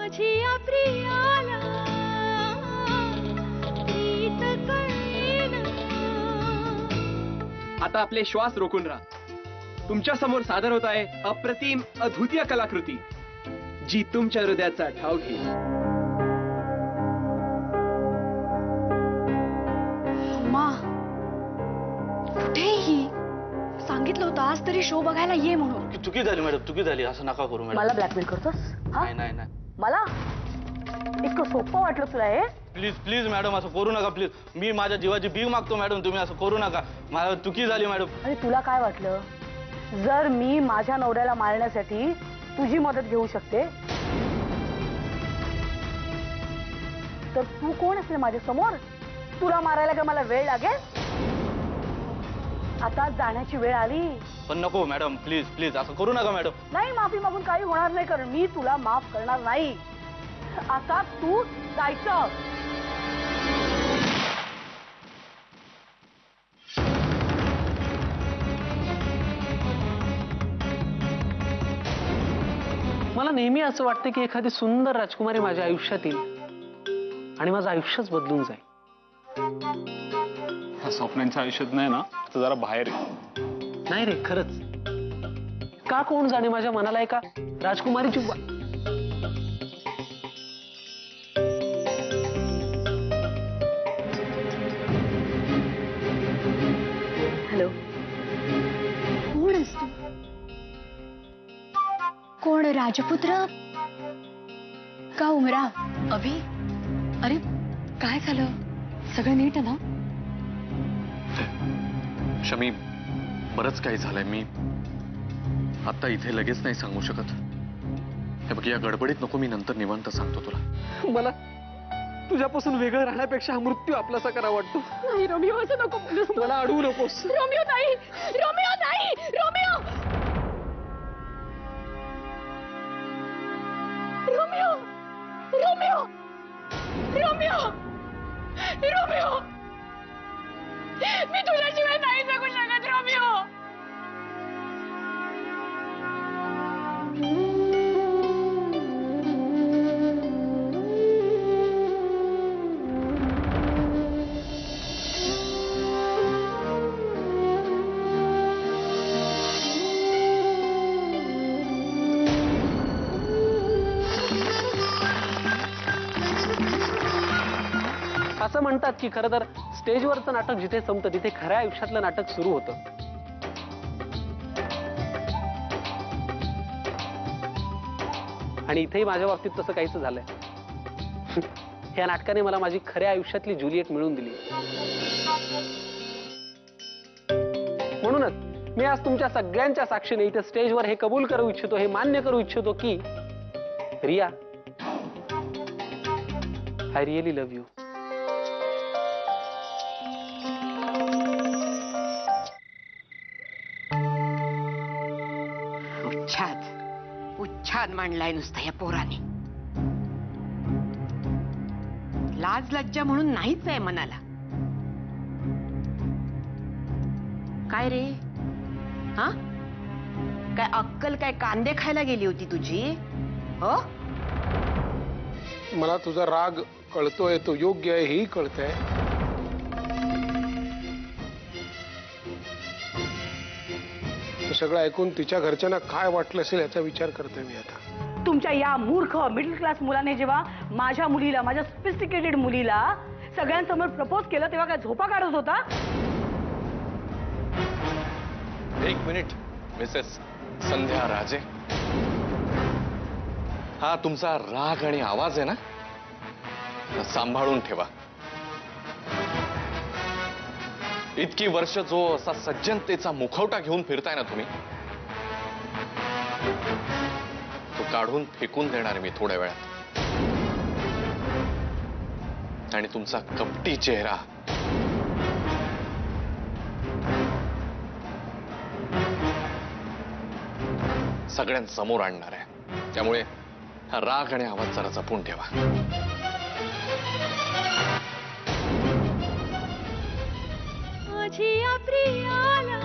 माझिया प्रियाला प्रीत कळेना। आता आपले श्वास रोखून राहा। तुमच्या समोर सादर होत आहे अप्रतिम अद्वितीय कलाकृती जी तुमच्या हृदयाचा ठाव घेईल। अम्मा कुठेही सांगितलं होतं आज तरी शो बघायला ये म्हणून। चुकी झाली मॅडम, चुकी झाली, असं नका करू मॅडम। मला ब्लॅकमेल करतोस? नाही नाही नाही, मला इतकं सोपं वाटलं तुला हे? प्लीज प्लीज मॅडम असं करू नका प्लीज। मी माझ्या जीवाची भीक मागतो मॅडम, तुम्ही असं करू नका। मला चुकी झाली मॅडम। अरे तुला काय वाटलं जर मी माझ्या नवऱ्याला मारण्यासाठी तुझी मदत घेऊ शकते तर तू कोण असेल माझ्या समोर? तुला मारायला का मला वेळ लागेल? आता जाण्याची वेळ आली। पण नको मॅडम, प्लीज प्लीज असं करू नका मॅडम। नाही, माफी मागून काही होणार नाही, कारण मी तुला माफ करणार नाही। आता तू जायचं। मला नेहमी असं वाटतं की एखादी सुंदर राजकुमारी माझ्या आयुष्यात येईल आणि माझं आयुष्यच बदलून जाईल। स्वप्नांच्या आयुष्यात नाही ना, तर जरा बाहेर आहे। नाही रे, खरंच का कोण जाणे माझ्या मनाला एका राजकुमारीची हॅलो, कोण आहेस तू? कोण, राजपुत्र का उमराव? अभि, अरे काय झालं? सगळं नीट आहे ना? शमी, बरंच काही झालंय। मी आता इथे लगेच नाही सांगू शकत। हे बघ, या गडबडीत नको, मी नंतर निवांत सांगतो तुला। मला तुझ्यापासून वेगळं राहण्यापेक्षा हा मृत्यू आपलासा करा वाटतो। नाही रोमिओ, असं नको बोलूस तू। मला अडवू नकोस। रोमिओ नाही, रोमिओ नाही, Romeo, Romeo, Romeo, Romeo, Romeo, मी तुझ्याशिवाय नाही जगू शकत रोमिओ। असं म्हणतात की खरं तर स्टेजवरचं नाटक जिथे संपतं तिथे खऱ्या आयुष्यातलं नाटक सुरू होतं। आणि इथेही माझ्या बाबतीत तसं काहीच झालंय। या नाटकाने मला माझी खऱ्या आयुष्यातली जुलिएट मिळवून दिली। म्हणूनच मी आज तुमच्या सगळ्यांच्या साक्षीने इथे स्टेजवर हे कबूल करू इच्छितो, हे मान्य करू इच्छितो की Riya, I really love you. उच्छाद मांडलाय नुसता या पोराने। लाज लज्जा म्हणून नाहीच आहे मनाला। काय रे, हा काय अक्कल, काय कांदे खायला गेली होती तुझी? हो, मला तुझा राग कळतोय, तो योग्य आहे हेही कळतंय। सगळं ऐकून तिच्या घरच्यांना काय वाटलं असेल याचा विचार करतोय मी आता। तुमच्या या मूर्ख मिडल क्लास मुलाने जेव्हा माझ्या मुलीला, माझ्या सोफिस्टिकेटेड मुलीला सगळ्यांसमोर प्रपोज केलं तेव्हा काय झोपा काढत होता? एक मिनिट मिसेस संध्या राजे, हा तुमचा राग आणि आवाज आहे ना, सांभाळून ठेवा। इतकी वर्ष जो असा सज्जनतेचा मुखवटा घेऊन फिरताय ना तुम्ही, तो काढून फेकून देणार मी थोड्या वेळात। आणि तुमचा कपटी चेहरा सगळ्यांसमोर आणणार आहे। त्यामुळे हा राग आणि आवाज जरा जपून ठेवा। माझिया प्रियाला